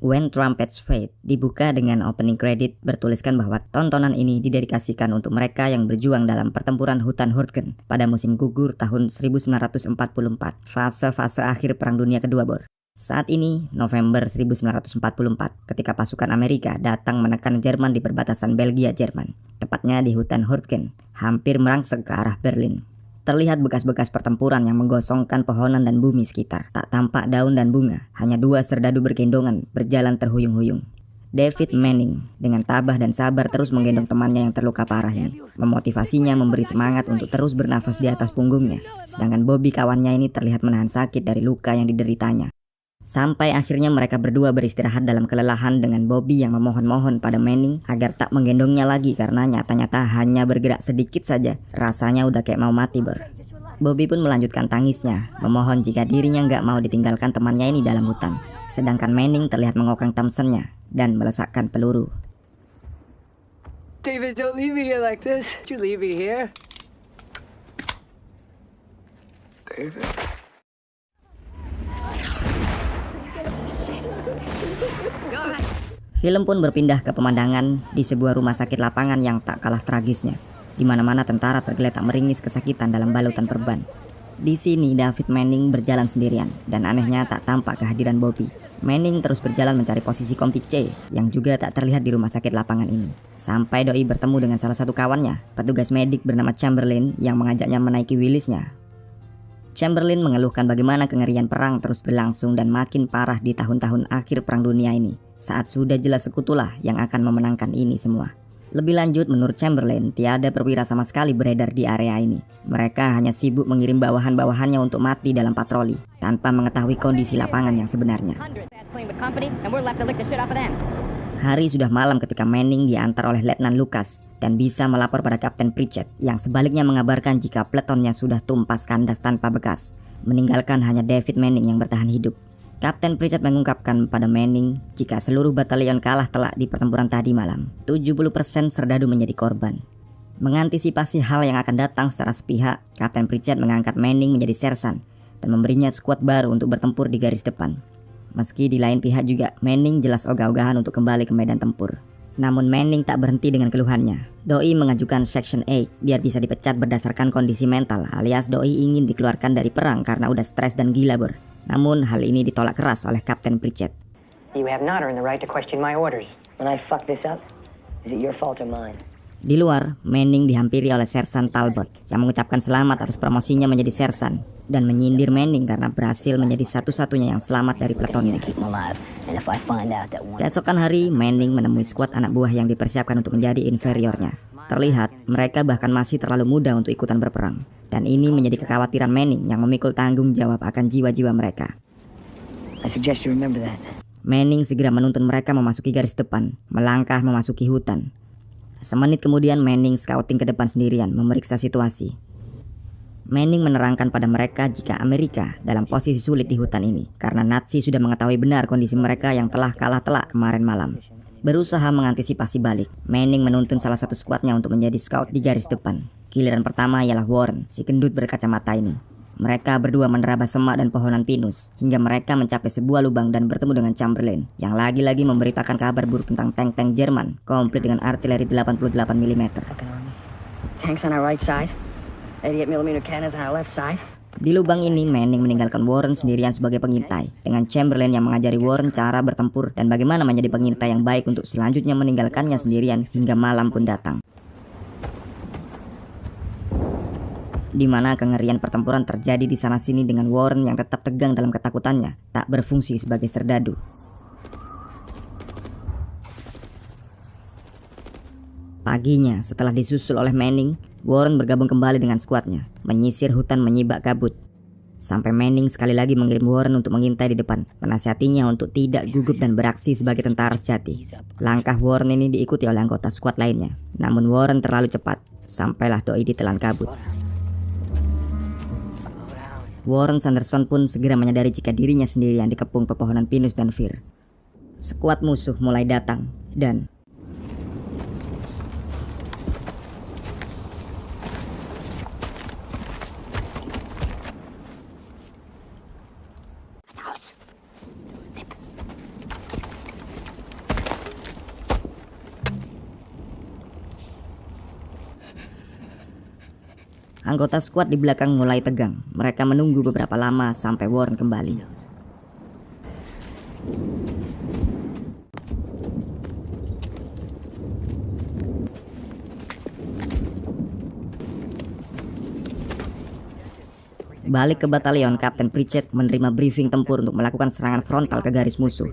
When Trumpets Fade dibuka dengan opening credit bertuliskan bahwa tontonan ini didedikasikan untuk mereka yang berjuang dalam pertempuran hutan Hurtgen pada musim gugur tahun 1944, fase-fase akhir Perang Dunia Kedua Bor. Saat ini, November 1944, ketika pasukan Amerika datang menekan Jerman di perbatasan Belgia-Jerman, tepatnya di hutan Hurtgen, hampir merangsek ke arah Berlin. Terlihat bekas-bekas pertempuran yang menggosongkan pohonan dan bumi sekitar. Tak tampak daun dan bunga, hanya dua serdadu bergendongan berjalan terhuyung-huyung. David Manning dengan tabah dan sabar terus menggendong temannya yang terluka parah ini. Memotivasinya memberi semangat untuk terus bernafas di atas punggungnya. Sedangkan Bobby kawannya ini terlihat menahan sakit dari luka yang dideritanya. Sampai akhirnya mereka berdua beristirahat dalam kelelahan dengan Bobby yang memohon-mohon pada Manning agar tak menggendongnya lagi karena nyata-nyata hanya bergerak sedikit saja. Rasanya udah kayak mau mati Bor. Bobby pun melanjutkan tangisnya, memohon jika dirinya nggak mau ditinggalkan temannya ini dalam hutan. Sedangkan Manning terlihat mengokang Thompson-nya dan melesakkan peluru. David, don't leave me here like this. Did you leave me here? David? Film pun berpindah ke pemandangan di sebuah rumah sakit lapangan yang tak kalah tragisnya. Di mana-mana tentara tergeletak meringis kesakitan dalam balutan perban. Di sini David Manning berjalan sendirian dan anehnya tak tampak kehadiran Bobby. Manning terus berjalan mencari posisi kompik C yang juga tak terlihat di rumah sakit lapangan ini. Sampai doi bertemu dengan salah satu kawannya, petugas medik bernama Chamberlain yang mengajaknya menaiki Willisnya. Chamberlain mengeluhkan bagaimana kengerian perang terus berlangsung dan makin parah di tahun-tahun akhir Perang Dunia ini, saat sudah jelas sekutulah yang akan memenangkan ini semua. Lebih lanjut, menurut Chamberlain, tiada perwira sama sekali beredar di area ini. Mereka hanya sibuk mengirim bawahan-bawahannya untuk mati dalam patroli, tanpa mengetahui kondisi lapangan yang sebenarnya. Hari sudah malam ketika Manning diantar oleh Letnan Lucas dan bisa melapor pada Kapten Pritchett yang sebaliknya mengabarkan jika pletonnya sudah tumpas kandas tanpa bekas, meninggalkan hanya David Manning yang bertahan hidup. Kapten Pritchett mengungkapkan pada Manning jika seluruh batalion kalah telak di pertempuran tadi malam. 70% serdadu menjadi korban. Mengantisipasi hal yang akan datang secara sepihak, Kapten Pritchett mengangkat Manning menjadi sersan dan memberinya skuad baru untuk bertempur di garis depan. Meski di lain pihak juga, Manning jelas ogah-ogahan untuk kembali ke medan tempur. Namun Manning tak berhenti dengan keluhannya. Doi mengajukan Section 8 biar bisa dipecat berdasarkan kondisi mental, alias Doi ingin dikeluarkan dari perang karena udah stres dan gila Bor. Namun hal ini ditolak keras oleh Kapten Pritchett. You have not earned the right to question my orders. When I fuck this up, is it your fault or mine? Di luar, Manning dihampiri oleh Sersan Talbot yang mengucapkan selamat atas promosinya menjadi sersan dan menyindir Manning karena berhasil menjadi satu-satunya yang selamat dari pletonnya. Keesokan hari, Manning menemui skuad anak buah yang dipersiapkan untuk menjadi inferiornya. Terlihat, mereka bahkan masih terlalu muda untuk ikutan berperang. Dan ini menjadi kekhawatiran Manning yang memikul tanggung jawab akan jiwa-jiwa mereka. Manning segera menuntun mereka memasuki garis depan, melangkah memasuki hutan. Semenit kemudian Manning scouting ke depan sendirian memeriksa situasi. Manning menerangkan pada mereka jika Amerika dalam posisi sulit di hutan ini karena Nazi sudah mengetahui benar kondisi mereka yang telah kalah telak kemarin malam. Berusaha mengantisipasi balik, Manning menuntun salah satu skuadnya untuk menjadi scout di garis depan. Giliran pertama ialah Warren, si gendut berkacamata ini. Mereka berdua menerabas semak dan pohonan pinus hingga mereka mencapai sebuah lubang dan bertemu dengan Chamberlain yang lagi-lagi memberitakan kabar buruk tentang tank-tank Jerman komplit dengan artileri 88 mm. Tanks on our right side, 88mm cannons on our left side. Di lubang ini Manning meninggalkan Warren sendirian sebagai pengintai dengan Chamberlain yang mengajari Warren cara bertempur dan bagaimana menjadi pengintai yang baik untuk selanjutnya meninggalkannya sendirian hingga malam pun datang. Di mana kengerian pertempuran terjadi di sana-sini dengan Warren yang tetap tegang dalam ketakutannya, tak berfungsi sebagai serdadu. Paginya, setelah disusul oleh Manning, Warren bergabung kembali dengan skuadnya, menyisir hutan menyibak kabut. Sampai Manning sekali lagi mengirim Warren untuk mengintai di depan, menasihatinya untuk tidak gugup dan beraksi sebagai tentara sejati. Langkah Warren ini diikuti oleh anggota skuad lainnya, namun Warren terlalu cepat, sampailah doi ditelan kabut. Warren Sanderson pun segera menyadari jika dirinya sendirian dikepung pepohonan pinus dan fir. Skuad musuh mulai datang dan Anggota skuad di belakang mulai tegang. Mereka menunggu beberapa lama sampai Warren kembali. Balik ke batalion, Kapten Pritchett menerima briefing tempur untuk melakukan serangan frontal ke garis musuh.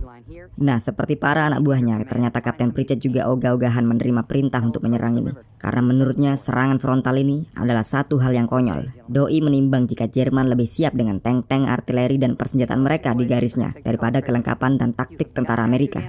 Nah, seperti para anak buahnya, ternyata Kapten Pritchett juga ogah-ogahan menerima perintah untuk menyerang ini. Karena menurutnya serangan frontal ini adalah satu hal yang konyol. Doi menimbang jika Jerman lebih siap dengan tank-tank, artileri, dan persenjataan mereka di garisnya daripada kelengkapan dan taktik tentara Amerika.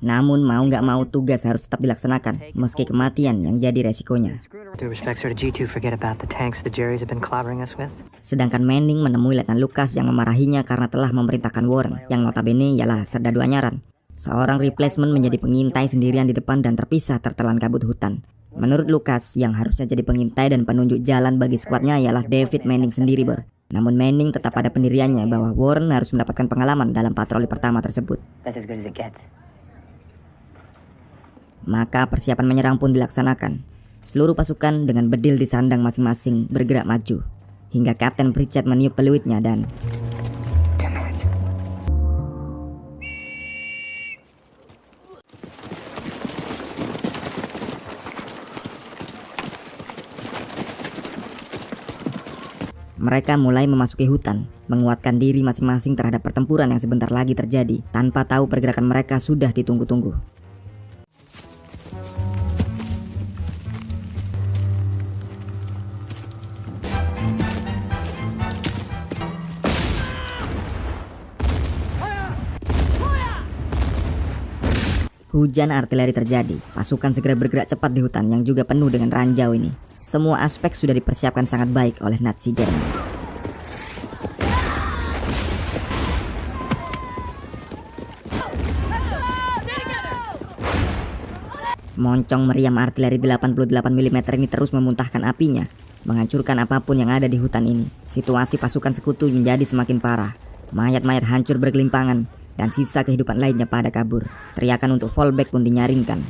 Namun mau nggak mau tugas harus tetap dilaksanakan, meski kematian yang jadi resikonya. Due respect, sir, did G2 forget about the tanks the Jerrys have been clobbering us with? Sedangkan Manning menemui Letnan Lucas yang memarahinya karena telah memerintahkan Warren, yang notabene ialah serdadu anyaran. Seorang replacement menjadi pengintai sendirian di depan dan terpisah tertelan kabut hutan. Menurut Lucas, yang harusnya jadi pengintai dan penunjuk jalan bagi skuadnya ialah David Manning sendiri, Bor. Namun Manning tetap pada pendiriannya bahwa Warren harus mendapatkan pengalaman dalam patroli pertama tersebut. That's as good as it gets. Maka persiapan menyerang pun dilaksanakan. Seluruh pasukan dengan bedil di sandang masing-masing bergerak maju, hingga Kapten Pritchett meniup peluitnya dan mereka mulai memasuki hutan, menguatkan diri masing-masing terhadap pertempuran yang sebentar lagi terjadi, tanpa tahu pergerakan mereka sudah ditunggu-tunggu. Hujan artileri terjadi. Pasukan segera bergerak cepat di hutan yang juga penuh dengan ranjau ini. Semua aspek sudah dipersiapkan sangat baik oleh Nazi Jerman. Moncong meriam artileri 88 mm ini terus memuntahkan apinya, menghancurkan apapun yang ada di hutan ini. Situasi pasukan sekutu menjadi semakin parah. Mayat-mayat hancur bergelimpangan, dan sisa kehidupan lainnya pada kabur. Teriakan untuk fallback pun dinyaringkan.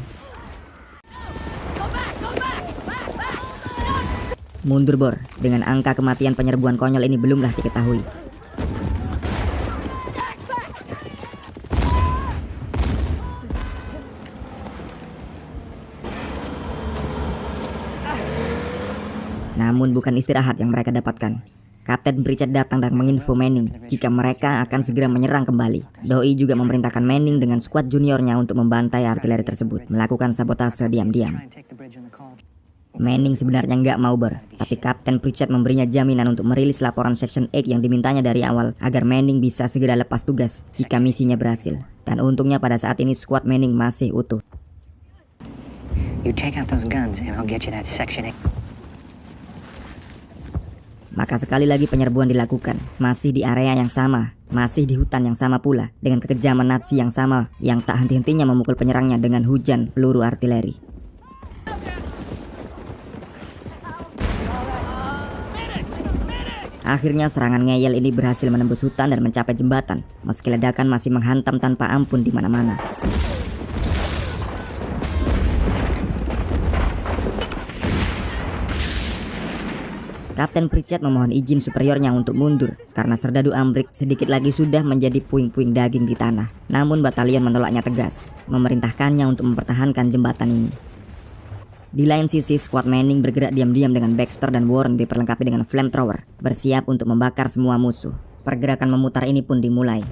Mundur, Bor. Dengan angka kematian penyerbuan konyol ini belumlah diketahui. Namun bukan istirahat yang mereka dapatkan. Kapten Pritchett datang dan menginfo Manning jika mereka akan segera menyerang kembali. Doi juga memerintahkan Manning dengan skuad juniornya untuk membantai artileri tersebut, melakukan sabotase diam-diam. Manning sebenarnya nggak mau, Bor, tapi Kapten Pritchett memberinya jaminan untuk merilis laporan Section 8 yang dimintanya dari awal agar Manning bisa segera lepas tugas jika misinya berhasil. Dan untungnya pada saat ini skuad Manning masih utuh. You take out those guns and I'll get you that Section 8. Maka sekali lagi penyerbuan dilakukan, masih di area yang sama, masih di hutan yang sama pula, dengan kekejaman Nazi yang sama, yang tak henti-hentinya memukul penyerangnya dengan hujan peluru artileri. Akhirnya serangan ngeyel ini berhasil menembus hutan dan mencapai jembatan, meski ledakan masih menghantam tanpa ampun di mana-mana. Kapten Pritchett memohon izin superiornya untuk mundur karena serdadu Amrik sedikit lagi sudah menjadi puing-puing daging di tanah. Namun batalion menolaknya tegas, memerintahkannya untuk mempertahankan jembatan ini. Di lain sisi, skuad Manning bergerak diam-diam dengan Baxter dan Warren diperlengkapi dengan flamethrower, bersiap untuk membakar semua musuh. Pergerakan memutar ini pun dimulai.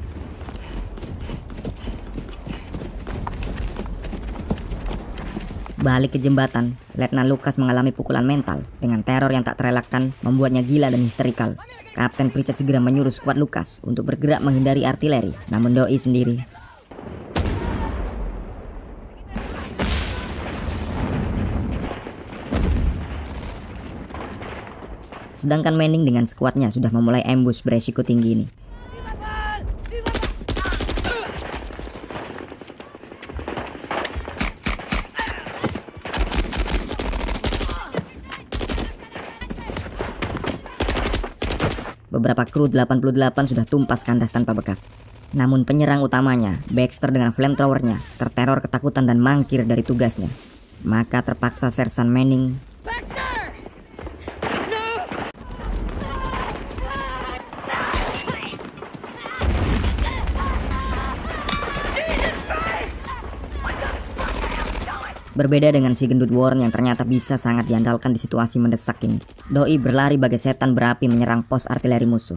Balik ke jembatan, Letnan Lucas mengalami pukulan mental dengan teror yang tak terelakkan membuatnya gila dan histerikal. Kapten Pritchett segera menyuruh skuad Lucas untuk bergerak menghindari artileri, namun Doi sendiri sedangkan Manning dengan skuadnya sudah memulai ambush beresiko tinggi ini. Beberapa kru 88 sudah tumpas kandas tanpa bekas. Namun penyerang utamanya, Baxter dengan flamethrowernya, terteror ketakutan dan mangkir dari tugasnya. Maka terpaksa Sersan Manning Berbeda dengan si gendut Warren yang ternyata bisa sangat diandalkan di situasi mendesak ini, Doi berlari bagai setan berapi menyerang pos artileri musuh.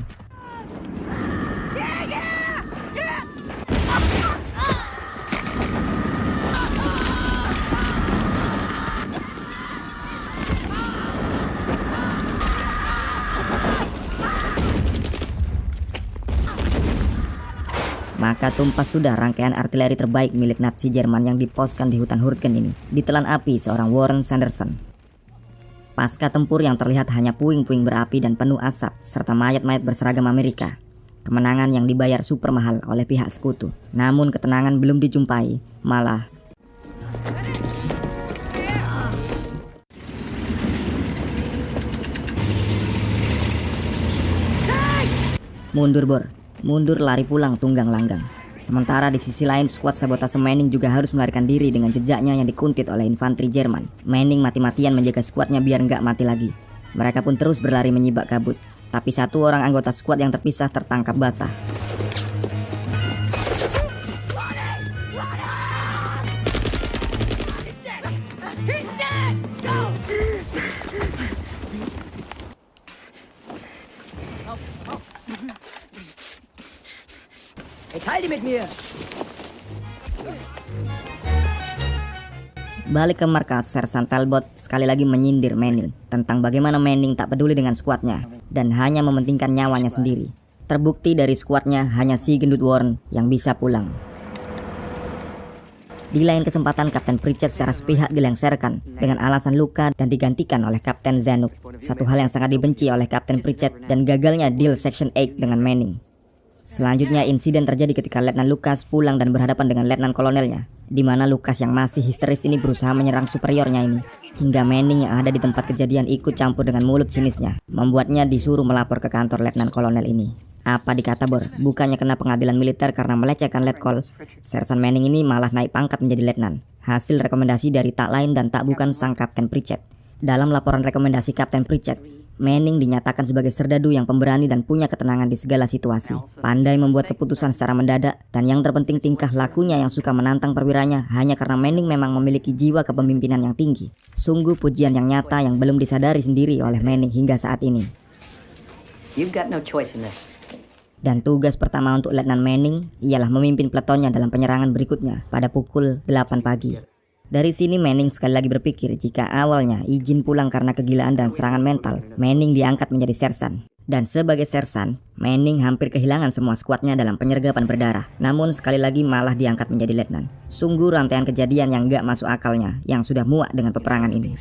Maka tumpas sudah rangkaian artileri terbaik milik Nazi Jerman yang diposkan di hutan Hurtgen ini, ditelan api seorang Warren Sanderson. Pasca tempur yang terlihat hanya puing-puing berapi dan penuh asap, serta mayat-mayat berseragam Amerika. Kemenangan yang dibayar super mahal oleh pihak sekutu. Namun ketenangan belum dijumpai, malah mundur Bor. Mundur lari pulang tunggang langgang. Sementara di sisi lain skuad sabotase Manning juga harus melarikan diri dengan jejaknya yang dikuntit oleh infanteri Jerman. Manning mati-matian menjaga skuadnya biar nggak mati lagi. Mereka pun terus berlari menyibak kabut. Tapi satu orang anggota skuad yang terpisah tertangkap basah. Teile mit mir! Balik ke markas, Sersan Talbot sekali lagi menyindir Manning tentang bagaimana Manning tak peduli dengan skuadnya dan hanya mementingkan nyawanya sendiri. Terbukti dari skuadnya hanya si gendut Warren yang bisa pulang. Di lain kesempatan, Kapten Pritchett secara sepihak dilengsarkan dengan alasan luka dan digantikan oleh Kapten Zanuck. Satu hal yang sangat dibenci oleh Kapten Pritchett dan gagalnya deal Section 8 dengan Manning. Selanjutnya insiden terjadi ketika Letnan Lucas pulang dan berhadapan dengan Letnan Kolonelnya, di mana Lucas yang masih histeris ini berusaha menyerang superiornya ini, hingga Manning yang ada di tempat kejadian ikut campur dengan mulut sinisnya, membuatnya disuruh melapor ke kantor Letnan Kolonel ini. Apa dikata Bor, bukannya kena pengadilan militer karena melecehkan letkol, Sersan Manning ini malah naik pangkat menjadi letnan, hasil rekomendasi dari tak lain dan tak bukan sang Kapten Pritchett. Dalam laporan rekomendasi Kapten Pritchett, Manning dinyatakan sebagai serdadu yang pemberani dan punya ketenangan di segala situasi, pandai membuat keputusan secara mendadak, dan yang terpenting tingkah lakunya yang suka menantang perwiranya hanya karena Manning memang memiliki jiwa kepemimpinan yang tinggi. Sungguh pujian yang nyata yang belum disadari sendiri oleh Manning hingga saat ini. You've got no choice in this. Dan tugas pertama untuk Letnan Manning ialah memimpin peletonnya dalam penyerangan berikutnya pada pukul 8 pagi. Dari sini Manning sekali lagi berpikir jika awalnya izin pulang karena kegilaan dan serangan mental, Manning diangkat menjadi sersan. Dan sebagai sersan, Manning hampir kehilangan semua skuadnya dalam penyergapan berdarah. Namun sekali lagi malah diangkat menjadi letnan. Sungguh rantaian kejadian yang gak masuk akalnya yang sudah muak dengan peperangan ini.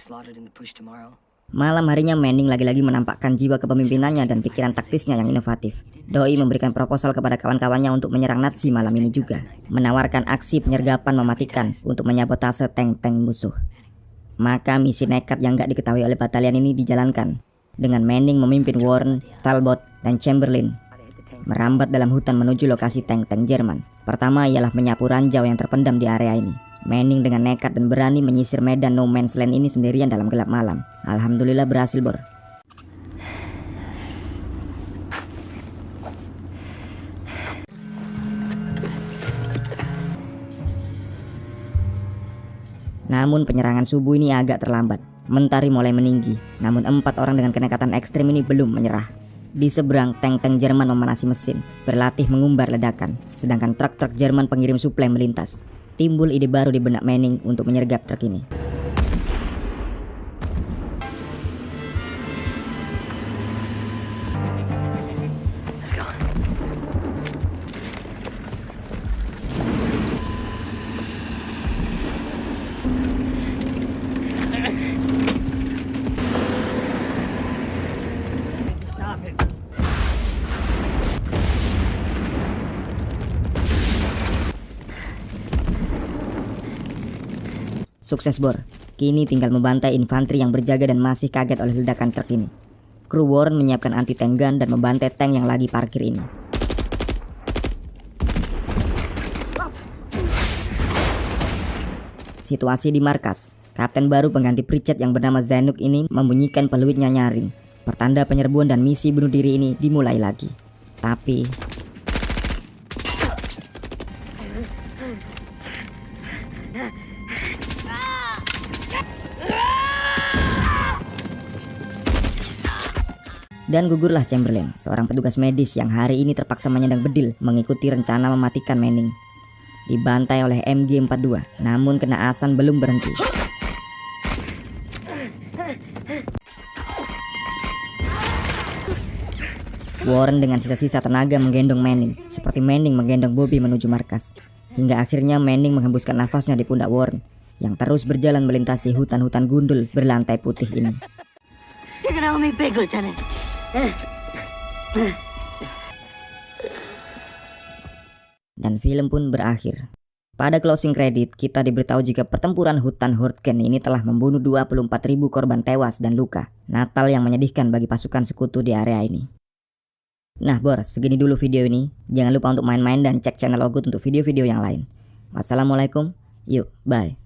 Malam harinya Manning lagi-lagi menampakkan jiwa kepemimpinannya dan pikiran taktisnya yang inovatif. Doi memberikan proposal kepada kawan-kawannya untuk menyerang Nazi malam ini juga, menawarkan aksi penyergapan mematikan untuk menyabotase tank-tank musuh. Maka misi nekat yang gak diketahui oleh batalion ini dijalankan, dengan Manning memimpin Warren, Talbot, dan Chamberlain merambat dalam hutan menuju lokasi tank-tank Jerman. Pertama ialah menyapu ranjau yang terpendam di area ini. Manning dengan nekat dan berani menyisir medan no man's land ini sendirian dalam gelap malam. Alhamdulillah berhasil Bor. Namun penyerangan subuh ini agak terlambat. Mentari mulai meninggi, namun 4 orang dengan kenekatan ekstrim ini belum menyerah. Di seberang, tank-tank Jerman memanasi mesin, berlatih mengumbar ledakan, sedangkan truk-truk Jerman pengirim suplai melintas. Timbul ide baru di benak Manning untuk menyergap truk ini. Let's go. Sukses Bor, kini tinggal membantai infanteri yang berjaga dan masih kaget oleh ledakan truk ini. Kru Warren menyiapkan anti-tank gun dan membantai tank yang lagi parkir ini. Situasi di markas, kapten baru pengganti Pritchett yang bernama Zanuck ini membunyikan peluitnya nyaring. Pertanda penyerbuan dan misi bunuh diri ini dimulai lagi. Tapi Dan gugurlah Chamberlain, seorang petugas medis yang hari ini terpaksa menyandang bedil mengikuti rencana mematikan Manning. Dibantai oleh MG42, namun kenaasan belum berhenti. Warren dengan sisa-sisa tenaga menggendong Manning, seperti Manning menggendong Bobby menuju markas. Hingga akhirnya Manning menghembuskan nafasnya di pundak Warren, yang terus berjalan melintasi hutan-hutan gundul berlantai putih ini. You're gonna hold me big, Lieutenant. Dan film pun berakhir. Pada closing credit, kita diberitahu jika pertempuran hutan Hurtgen ini telah membunuh 24.000 korban tewas dan luka. Natal yang menyedihkan bagi pasukan sekutu di area ini. Nah bos, segini dulu video ini. Jangan lupa untuk main-main dan cek channel Ogut untuk video-video yang lain. Wassalamualaikum, yuk, bye.